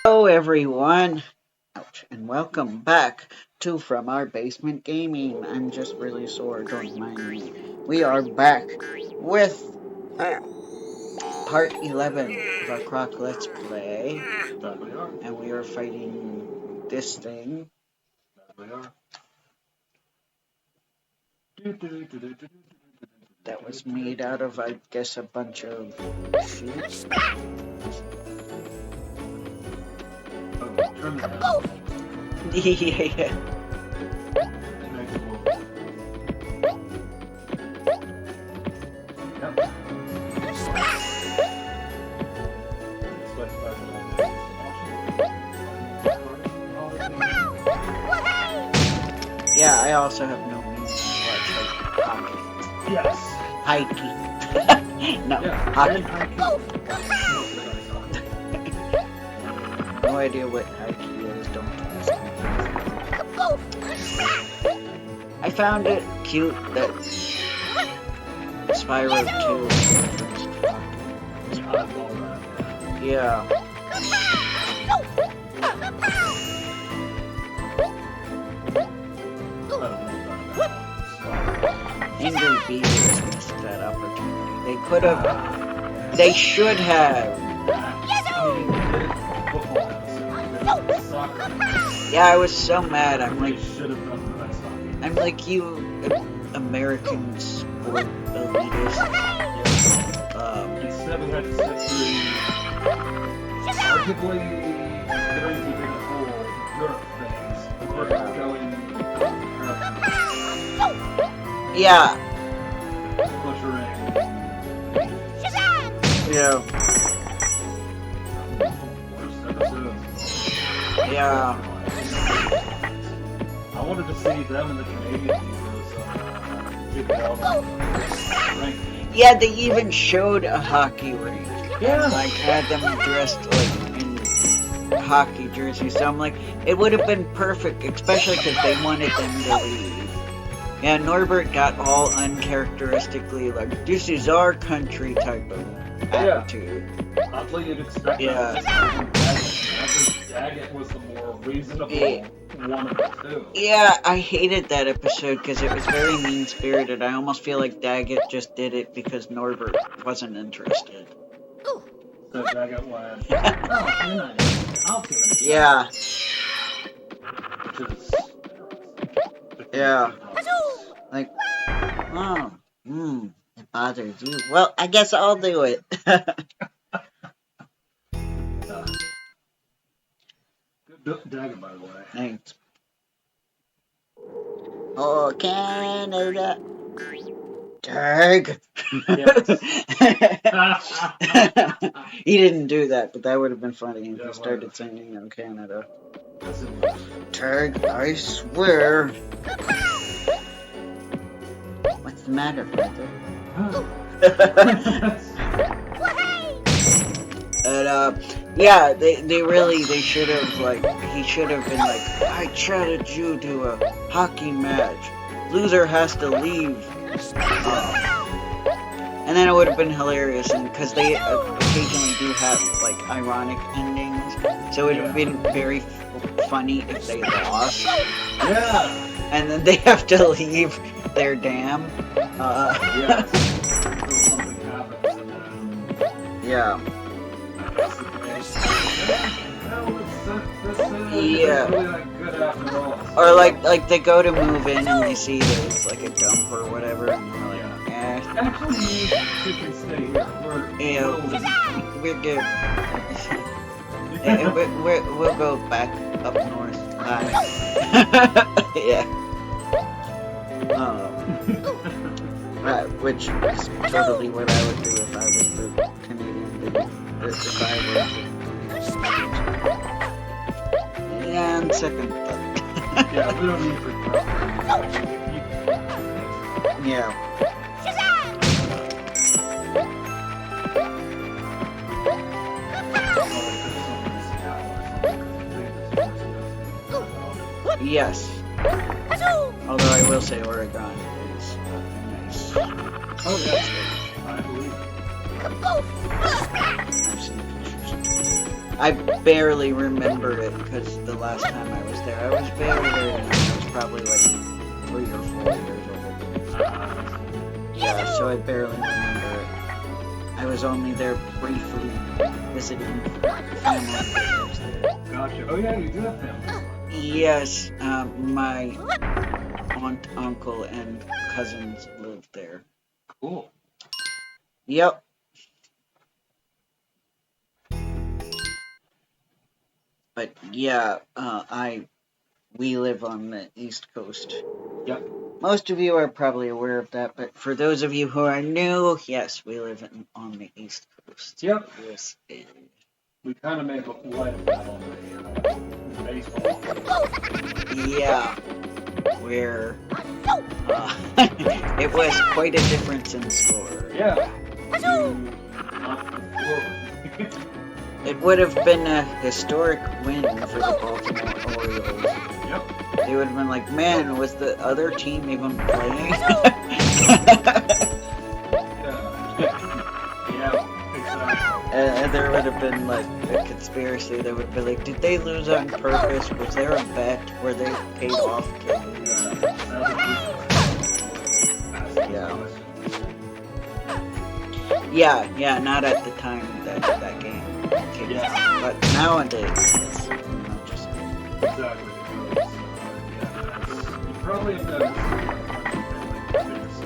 Hello everyone, and welcome back to From Our Basement Gaming. I'm just really sore, don't mind me. We are back with part 11 of our Croc Let's Play, That we are. and we are fighting this thing. That we are. That was made out of, I guess, a bunch of sheep. Oh, turn that down. Yeah. Yeah, I also have no means of like hockey. Yes. Hikey. No, Yeah, hockey. Hockey. No idea what hikey is, don't ask me. I found it cute that Spyro 2 is reference to hockey. Yeah. Angry Beavers missed that opportunity. They could have. They should have. Yeah, I was so mad. I'm like you American sport elitist. Instead we had to sit through arguably crazy big whole Europe things before going Yeah. butchering. Yeah. Yeah. I wanted to see them and the Canadian heroes. Yeah, they even showed a hockey rink. Yeah. Like, had them dressed like in hockey jerseys. So I'm like, it would have been perfect, especially because they wanted them to leave. Yeah, Norbert got all uncharacteristically like, this is our country type of attitude. Oddly, you'd expect that. Daggett was the more reasonable one of the two. Yeah, I hated that episode because it was very mean-spirited. I almost feel like Daggett just did it because Norbert wasn't interested. So Daggett went, oh, you're not interested. I'll give it a shot. Yeah. Which is Yeah. Like, oh, it bothers you. Well, I guess I'll do it. Good Daggett, by the way. Thanks. Oh, Canada. Tag. Yes. He didn't do that, but that would have been funny if he started singing "Oh Canada." Tag, I swear. What's the matter, brother? And yeah, they should have, like, he should have been like, I challenge you to a hockey match. Loser has to leave. And then it would have been hilarious, and because they occasionally do have like ironic endings, so it would have been very funny if they lost. Yeah. And then they have to leave their dam. Yeah. Something happens and then. Yeah. Yeah. Really like good after all. Or like they go to move in and they see that it's like a dump or whatever, and they're like, eh. Actually, you can stay here. We're good. We'll go back up north. Bye. Yeah. Which is totally what I would do if I was the Canadian, if I was. Yeah, and second thought. Yeah, we don't need to. Yeah. Yes. Although I will say Oregon is nice. Oh, yeah. I believe it. I've seen pictures. I barely remember it because the last time I was there, I was very, very young. I was probably like 3 or 4 years old. Yeah, so I barely remember it. I was only there briefly visiting family members there. Gotcha. Oh yeah, you do have family. Yes, my aunt, uncle, and cousins lived there. Cool. Yep. But yeah, we live on the East Coast. Yep. Most of you are probably aware of that, but for those of you who are new, yes, we live on the East Coast. Yep. Yes. We kind of made light of that on the baseball. Yeah. Where it was quite a difference in score. Yeah. It would have been a historic win for the Baltimore Orioles. Yep. They would have been like, man, was the other team even playing? And there would have been like a conspiracy that would be like, did they lose on purpose? Was there a bet where they paid off to lose? Yeah, not at the time that game came out. But nowadays, it's not just... Exactly. You probably have noticed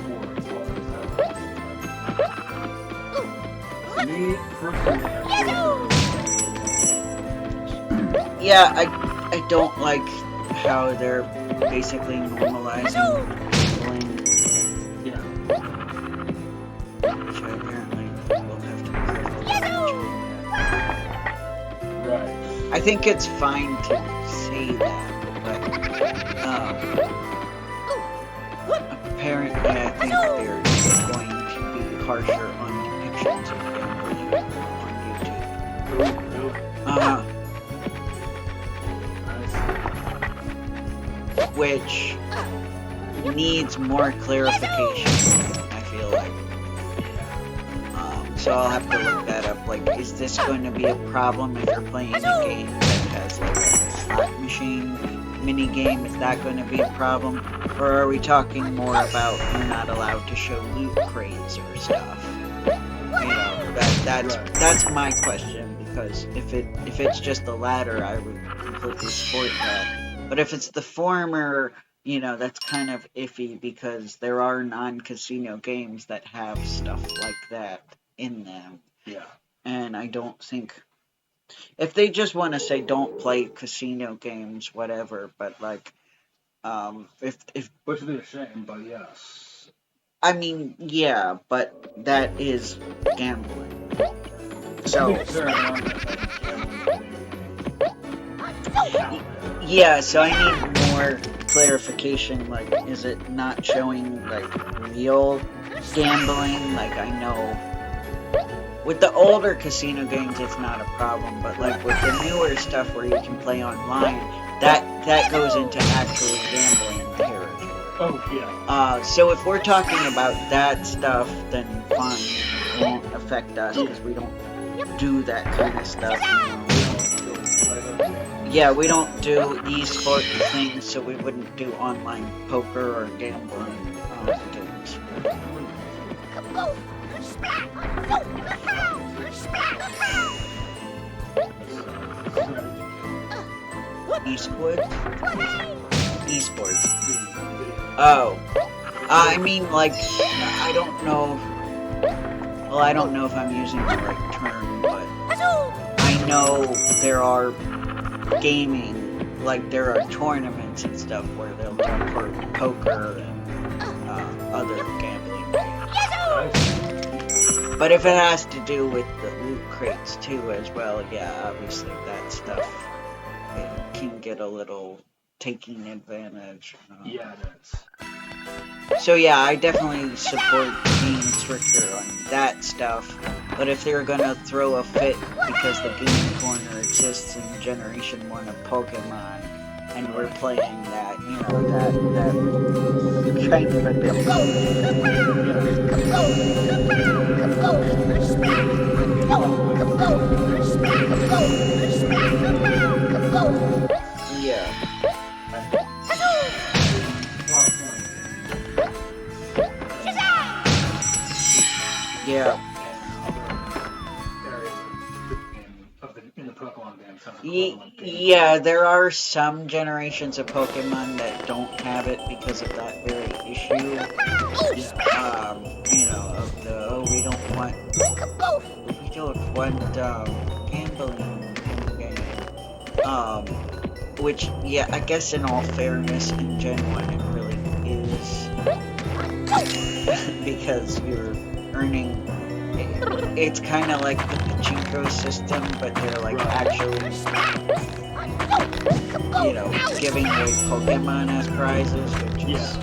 me personally, yeah, I don't like how they're basically normalizing gambling. Yeah. Which I apparently will have to be careful. Right. I think it's fine to say that, but apparently I think they're going to be harsher on depictions of gambling on YouTube. Which needs more clarification, I feel like. So I'll have to look that up. Like, is this going to be a problem if you're playing a game that has like a slot machine mini game? Is that going to be a problem? Or are we talking more about you're not allowed to show loot crates or stuff? You know, that's my question, because if it's just the latter, I would completely support that. But if it's the former, you know, that's kind of iffy, because there are non-casino games that have stuff like that in them. Yeah. And I don't think... If they just want to say don't play casino games, whatever, but like... if Which would be a shame, but yes. I mean, yeah, but that is gambling. So... Yeah, so I need more clarification. Like, is it not showing like real gambling? Like, I know with the older casino games it's not a problem, but like with the newer stuff where you can play online, that goes into actually gambling territory. Oh yeah. So if we're talking about that stuff, then fine, it won't affect us because we don't do that kind of stuff. You know? Yeah, we don't do esports things, so we wouldn't do online poker or gambling games. Esports? Oh. I mean, like, I don't know... Well, I don't know if I'm using the right term, but I know there are gaming, like there are tournaments and stuff where they'll do poker and other gambling games. But if it has to do with the loot crates too as well, yeah, obviously that stuff, it can get a little taking advantage. Yeah, it is. So yeah, I definitely support being stricter on that stuff, but if they're gonna throw a fit because the Game Corner exists in Generation 1 of Pokemon, and we're playing that, you know, that kind of ability. Yeah. Yeah. In the Pokemon game, Yeah, there are some generations of Pokemon that don't have it because of that very issue. You know, of the we don't want gambling in the game. Which, yeah, I guess in all fairness, in Gen 1 it really is. Because you're earning... It's kind of like the pachinko system, but they're like actually, you know, giving away Pokemon as prizes, which is...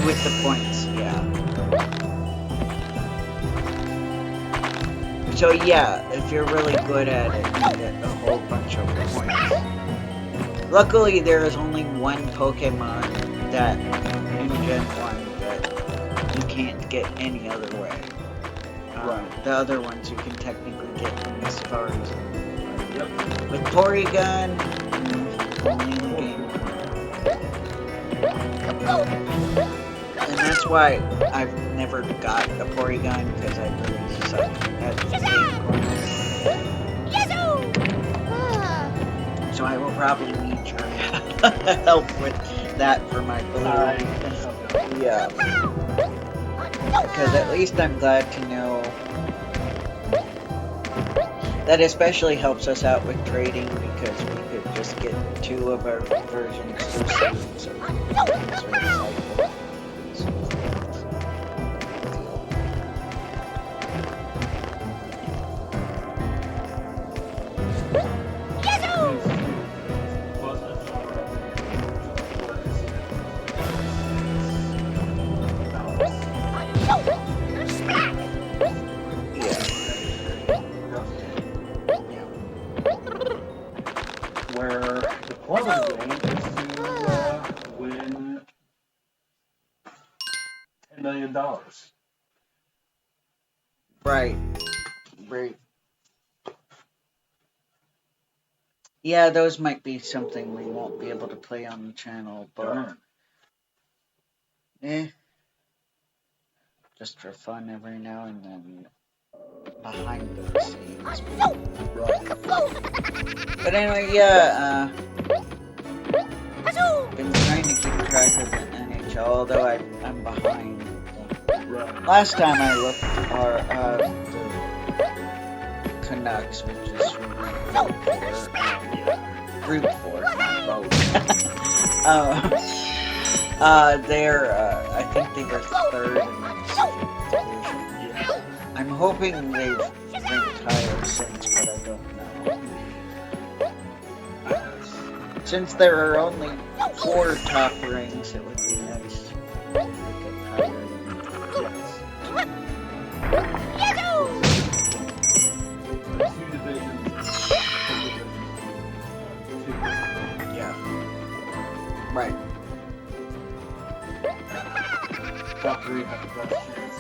With the points, yeah. So yeah, if you're really good at it, you get a whole bunch of points. Luckily, there is only one Pokemon that in Gen 1 that you can't get any other way. The other ones you can technically get in the Safaris. With Porygon, only in the game. And that's why I've never got a Porygon, because I really suck at the game. So I will probably need your help with that for my ability. Yeah. Because at least I'm glad to know that especially helps us out with trading, because we could just get 2 of our versions through savings. Where the point of the game is to win $10 million. Right. Yeah, those might be something we won't be able to play on the channel, but just for fun every now and then, behind the scenes. But anyway, yeah, been trying to keep track of the NHL, although I'm behind. Last time I looked are the Canucks, which is Group 4, not both. They're, I think they were 3rd in the division. I'm hoping they've ranked higher since, but I don't know. Since there are only 4 top rings, it would be nice if they get higher than Right. Top 3 have the best chance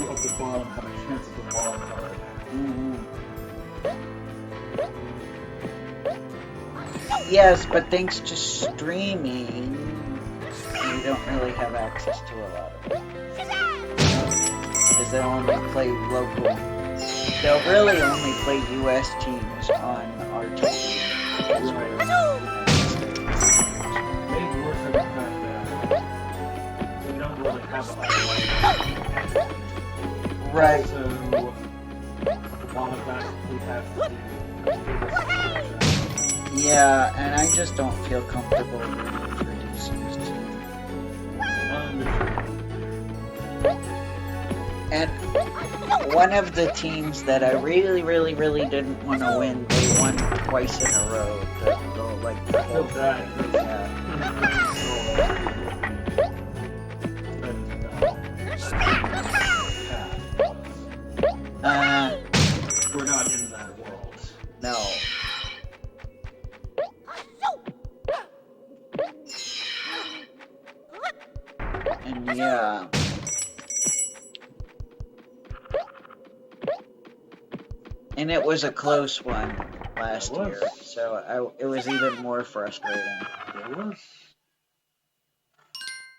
of the bottom have a chance of the wild card. Yes, but thanks to streaming, we don't really have access to a lot of it. Because they only play local. They'll really only play US teams on our TV. Maybe worse than the fact that we don't really have a Right. So, one of that we have to do. Yeah, and I just don't feel comfortable introducing this team. And one of the teams that I really didn't want to win, they won twice in a row. The like the whole that. yeah. We're not in that world. No. And yeah. And it was a close one last year, so it was even more frustrating. It was.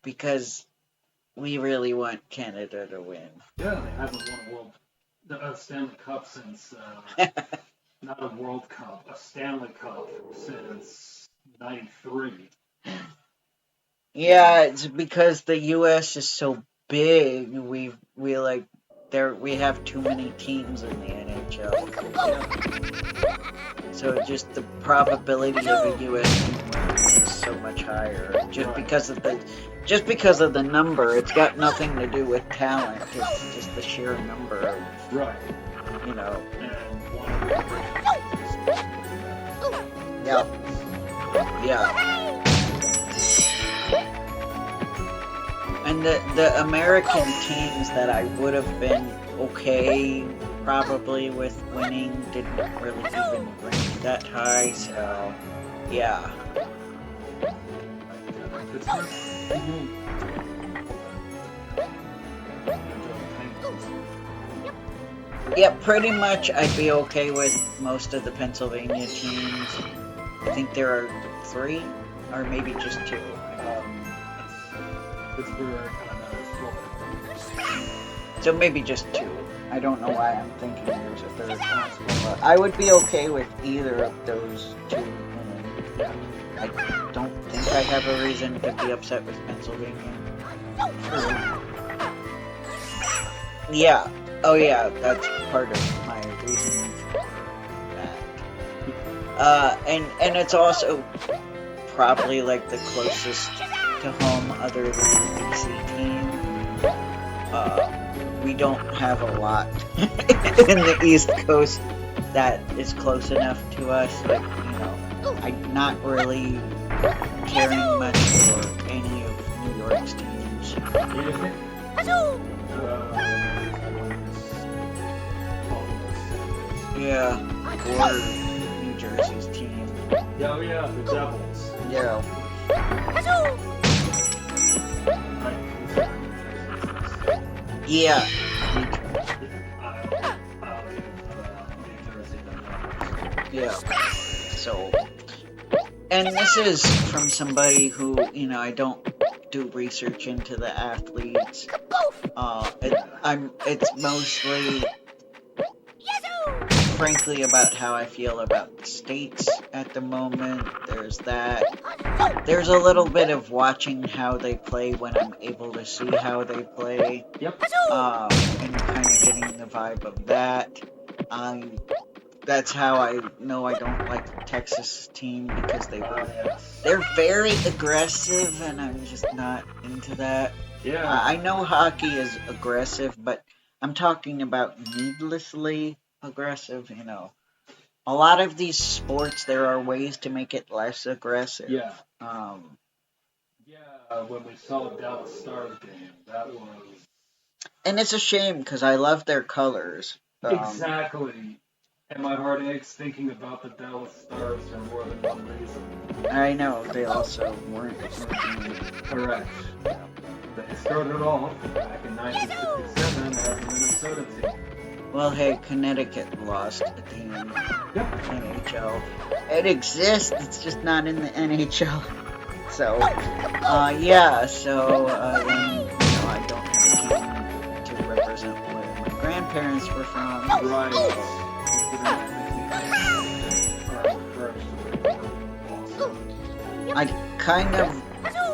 Because we really want Canada to win. Yeah, they haven't won a Stanley Cup since, not a World Cup, a Stanley Cup since '93. Yeah, it's because the U.S. is so big. We have too many teams in the NHL. So just the probability of a U.S. team winning is so much higher. Just because of the number. It's got nothing to do with talent. It's just the sheer number of, you know. Yeah. Yeah. And the American teams that I would have been okay probably with winning didn't really even rank that high, so yeah. Yeah, pretty much I'd be okay with most of the Pennsylvania teams. I think there are 3, or maybe just 2. So maybe just 2. I don't know why I'm thinking there's a third possible. I would be okay with either of those 2. I don't think I have a reason to be upset with Pennsylvania. Yeah. Oh yeah, that's part of my reason for that. And it's also probably like the closest to home other than the DC team. We don't have a lot in the East Coast that is close enough to us, but you know, I'm not really caring much for any of New York's teams. Yeah, or New Jersey's team. Yeah, yeah, the Devils. Yeah. Yeah. Yeah. So, and this is from somebody who, you know, I don't do research into the athletes. It's mostly, frankly, about how I feel about the states at the moment. There's that. There's a little bit of watching how they play when I'm able to see how they play. Yep. And kind of getting the vibe of that. That's how I know I don't like the Texas team, because they're very aggressive, and I'm just not into that. Yeah. I know hockey is aggressive, but I'm talking about needlessly aggressive, you know. A lot of these sports, there are ways to make it less aggressive. Yeah. When we saw the Dallas Stars game, that was... And it's a shame, because I love their colors. Exactly. And my heart aches thinking about the Dallas Stars for more than one reason. I know, they also weren't correct. They started it all back in 1967 as a Minnesota team. Well, hey, Connecticut lost a team in NHL. It exists, it's just not in the NHL. So, yeah, so, then, you know, I don't have a team to represent where my grandparents were from. Right. I kind of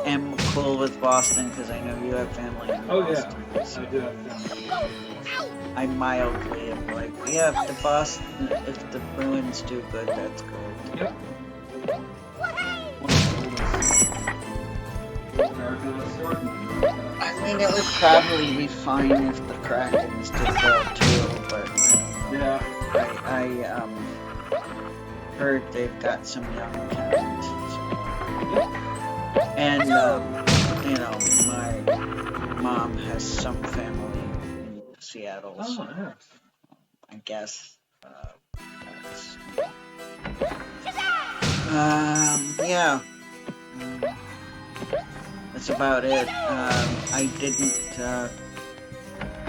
am cool with Boston, because I know you have family in Boston. Oh, yeah, I do have family. I mildly am like, yeah, if the Bruins do good, that's good. Yep. I mean, it would probably be fine if the Krakens did well too, but I don't know. Yeah. heard they've got some young talent. And, you know, my mom has some family in Seattle, so interesting. I guess, yeah. That's about it.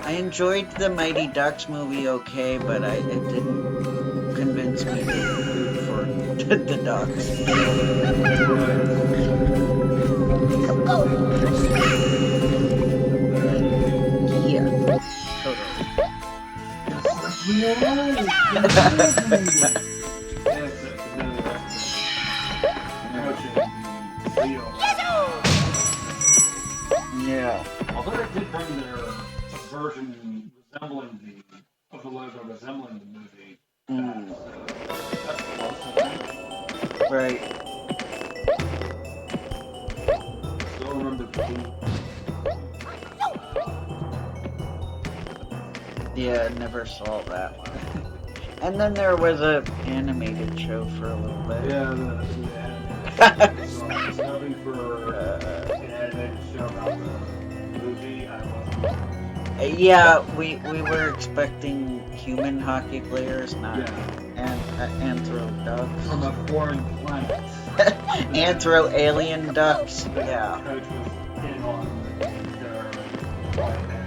I enjoyed the Mighty Ducks movie okay, but it didn't convince me to root for the Ducks. Yeah, totally. Yeah. Although they did bring their version resembling the logo resembling the movie back, so that's close, I think. Right. Still remember the Yeah, never saw that one. And then there was a animated show for a little bit. yeah, the animated show. So I was hoping for an animated show about the movie. I wasn't. Yeah, we were expecting human hockey players, not anthro ducks. From a foreign planet. Anthro alien ducks. The Yeah. coach was in on their flight and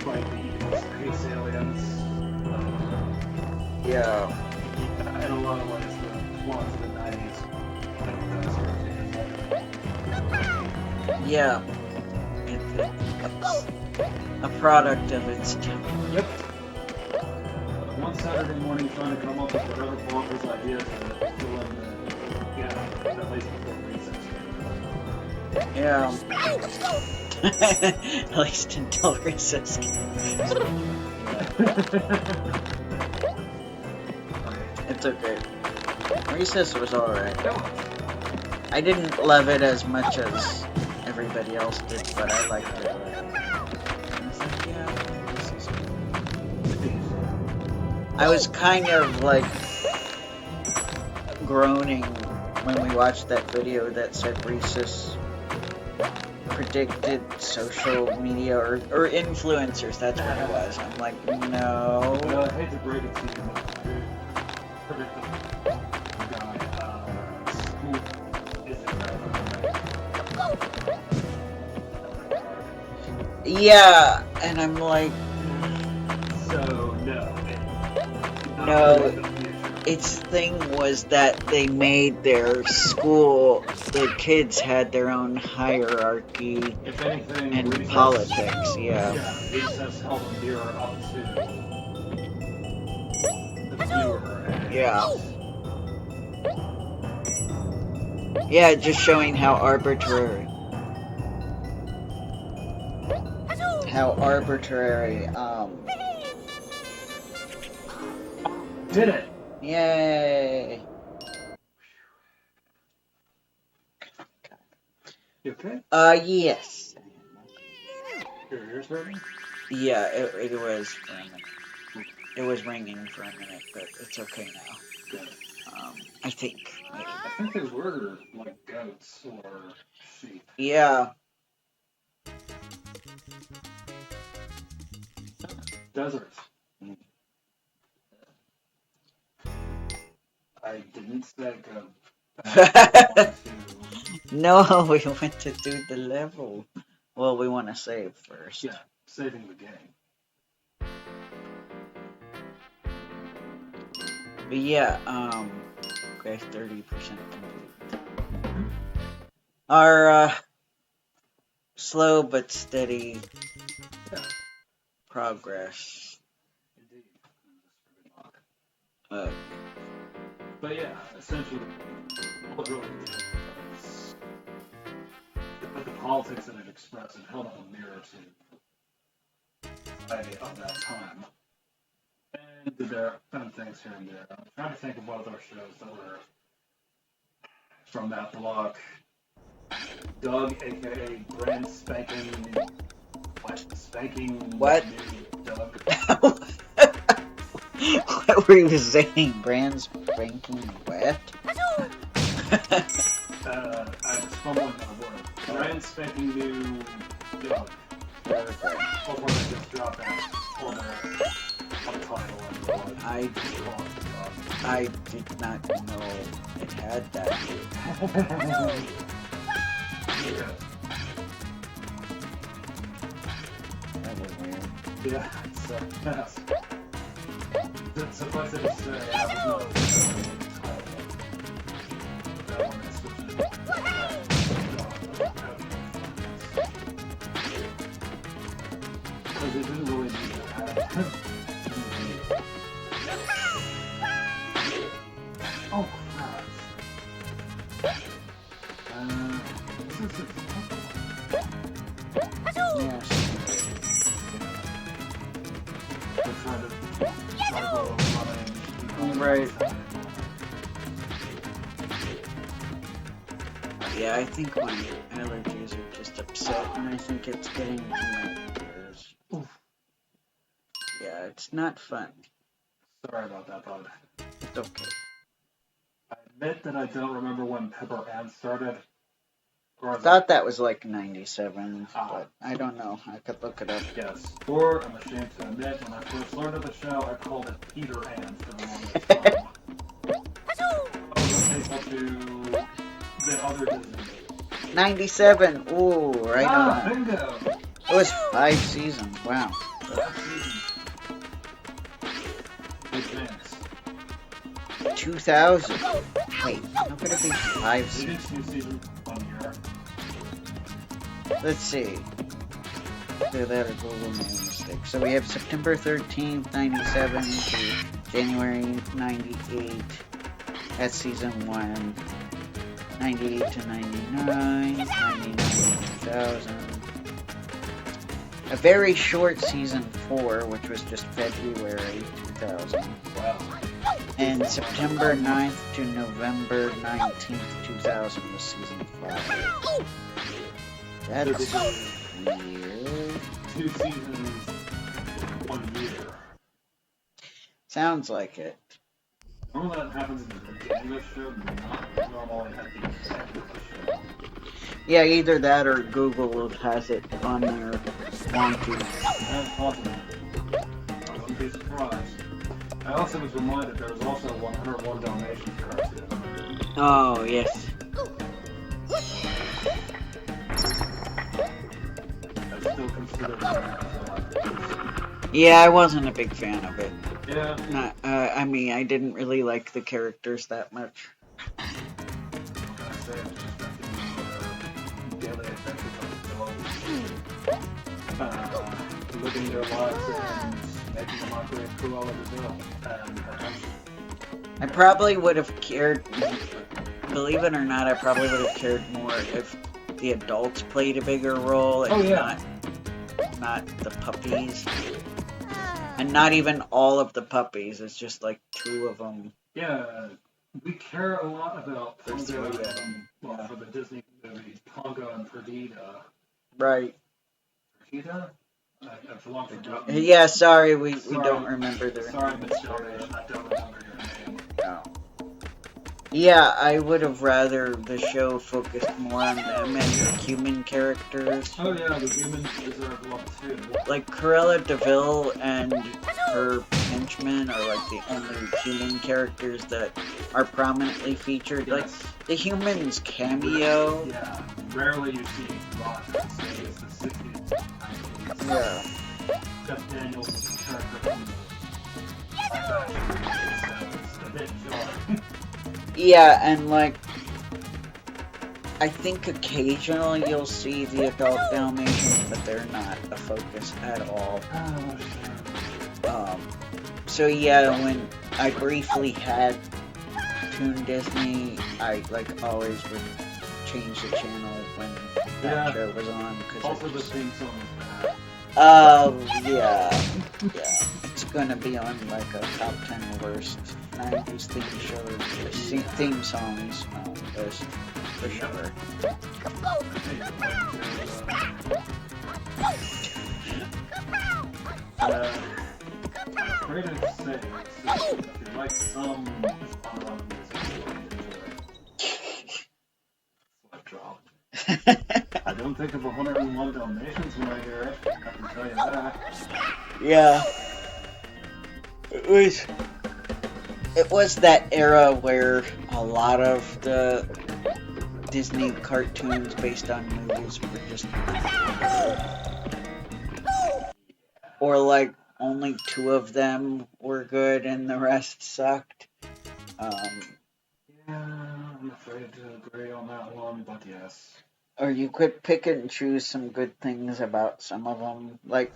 fight the evil space aliens. Yeah. In a lot of ways, the plot of the 90s. I think that's where Yeah. It's a product of its time. Yep. One Saturday morning trying to come up with whatever bonkers idea to fill in the at least before recess. Yeah. At least until recess. It's okay. Recess was alright. I didn't love it as much as everybody else did, but I liked it. I was like, yeah, this is good. I was kind of like groaning when we watched that video that said Reese's predicted social media or influencers. That's what it was. I'm like, no. Well, I hate to break it to you, but predicted guy, school isn't right. Yeah, and I'm like, so no. No, its thing was that they made their school, the kids had their own hierarcy If anything, and recess, politics, yeah. Recess held a mirror up to the viewer. Yeah. Yeah, just showing how arbitrary. Did it! Yay! You okay? Yes. Your ears hurting? Yeah, it was for a minute. It was ringing for a minute, but it's okay now. Good. I think. Maybe. I think they were like goats or sheep. Yeah. Deserts. I didn't think of No, we want to do the level. Well, we want to save first. Yeah, saving the game. But yeah, okay, 30% complete. Our, slow but steady progress. Indeed. But yeah, essentially, all it really did was put the politics that it expressed and held up a mirror to society of that time. And did their own things here and there. I'm trying to think of what other shows that were from that block. Doug, aka Grand Spanking. What? Spanking. What? Doug. What were you saying? Brand spanking wet? I'm fumbling on a word. Brand spanking new dog. Okay. Before they just drop out on the title and the like. I did not know it had that. Yeah. That was weird. Yeah, so that's suffice it to say, I was not a fan of the title. That one is switching it. Because it didn't really need to have. Oh crap. This is a Yes. They're trying to struggle running. Right. Yeah, I think my allergies are just upset, and I think it's getting to my ears. Oof. Yeah, it's not fun. Sorry about that, bud. It's okay. I admit that I don't remember when Pepper Ann started. I thought that was like 97, Ah. but I don't know. I could look it up. Yes. Or, I'm ashamed to admit, when I first learned of the show, I called it Peter Ann for the longest time. I was unfaithful to the other Disney. 97! Ooh, right Ah, on. bingo! It was 5 seasons. Wow. That season. Big thanks. 2000. Wait, how could it be 5 We seasons? did 2 seasons, 1 year. Let's see. Either that or Google made a mistake. So we have September 13th, 97 to January 98. That's season 1. 98 to 99. 99 to 2000. A very short season 4, which was just February 2000. Wow. And September 9th to November 19th, 2000 was season 5. That's weird. 2 seasons, 1 year. Sounds like it. Normally that happens in the beginning of the show, not normally at the end of the show. Yeah, either that or Google has it on their wonky. That's possible. I wouldn't be surprised. I also was reminded there was also a 101 Dalmatians cartoon. Oh, yes. I still consider that Yeah, I wasn't a big fan of it. yeah. Not, I mean, I didn't really like the characters that much. What can I say? It's just the daily adventures of the dogs. Living their lives and making a mockery of Cruella de Vil. And I probably would have cared, believe it or not, I probably would have cared more if the adults played a bigger role and not the puppies. And not even all of the puppies, it's just like 2 of them. yeah, we care a lot about There's Pongo 3 of and, them. well, Yeah. for the Disney movies, Pongo and Perdita. Right. Perdita? I've long forgotten. Yeah, sorry, we Sorry. don't remember their Sorry, names. Miss Dalmatian, I don't remember your name. No. Yeah, I would have rather the show focused more on them and the human characters. Oh yeah, the humans deserve love too. Like Cruella de Vil and her henchmen are like the only human characters that are prominently featured. Like Yes. the humans cameo. Yeah, rarely you see Roger. It's the 60s, 90s. Yeah. Jeff Daniels is a character from the live action, so it's a bit jarring. Yeah, and like I think occasionally you'll see the adult Dalmatians, but they're not a focus at all. So yeah, when I briefly had Toon Disney, I like always would change the channel when that show was on. Also, the theme song is bad. Yeah. It's gonna be on like a top 10 worst 90s theme songs list for sure. Greatest say, if you like some genre of music, you might enjoy Sweat Drop. I don't think of 101 Dalmatians when I hear it. I can tell you that. Yeah. It was that era where a lot of the Disney cartoons based on movies were just, or like only 2 of them were good and the rest sucked. Yeah, I'm afraid to agree on that one, but yes. Or you could pick and choose some good things about some of them. Like,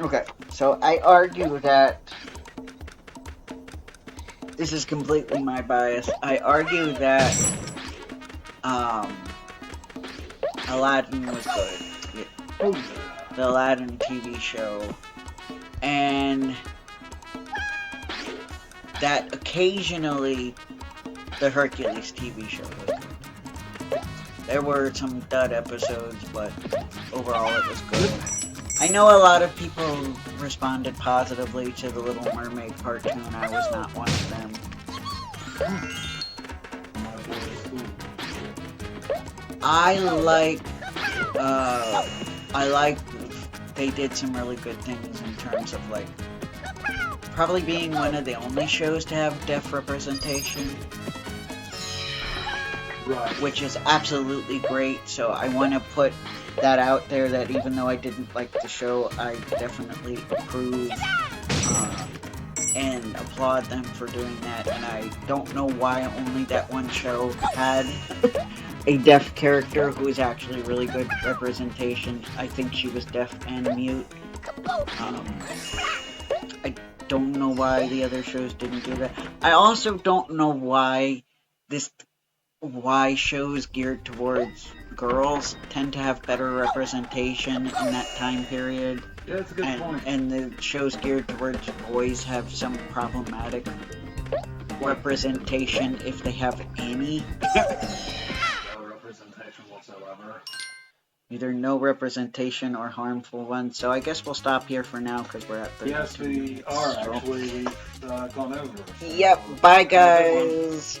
okay, so I argue that this is completely my bias. I argue that Aladdin was good. The Aladdin TV show. And that occasionally the Hercules TV show was good. There were some dud episodes, but overall it was good. I know a lot of people responded positively to the Little Mermaid cartoon. I was not one of them. I like they did some really good things in terms of like probably being one of the only shows to have deaf representation. Right. Which is absolutely great, so I want to put that out there that even though I didn't like the show, I definitely approve and applaud them for doing that, and I don't know why only that one show had a deaf character who is actually really good representation. I think she was deaf and mute. I don't know why the other shows didn't do that. I also don't know why shows geared towards girls tend to have better representation in that time period. Yeah, that's a good point. And the shows geared towards boys have some problematic representation if they have any. No representation whatsoever. Either no representation or harmful ones. So I guess we'll stop here for now because we're at 30 Yes, we are. Actually, we've gone over. Yep. Bye, guys.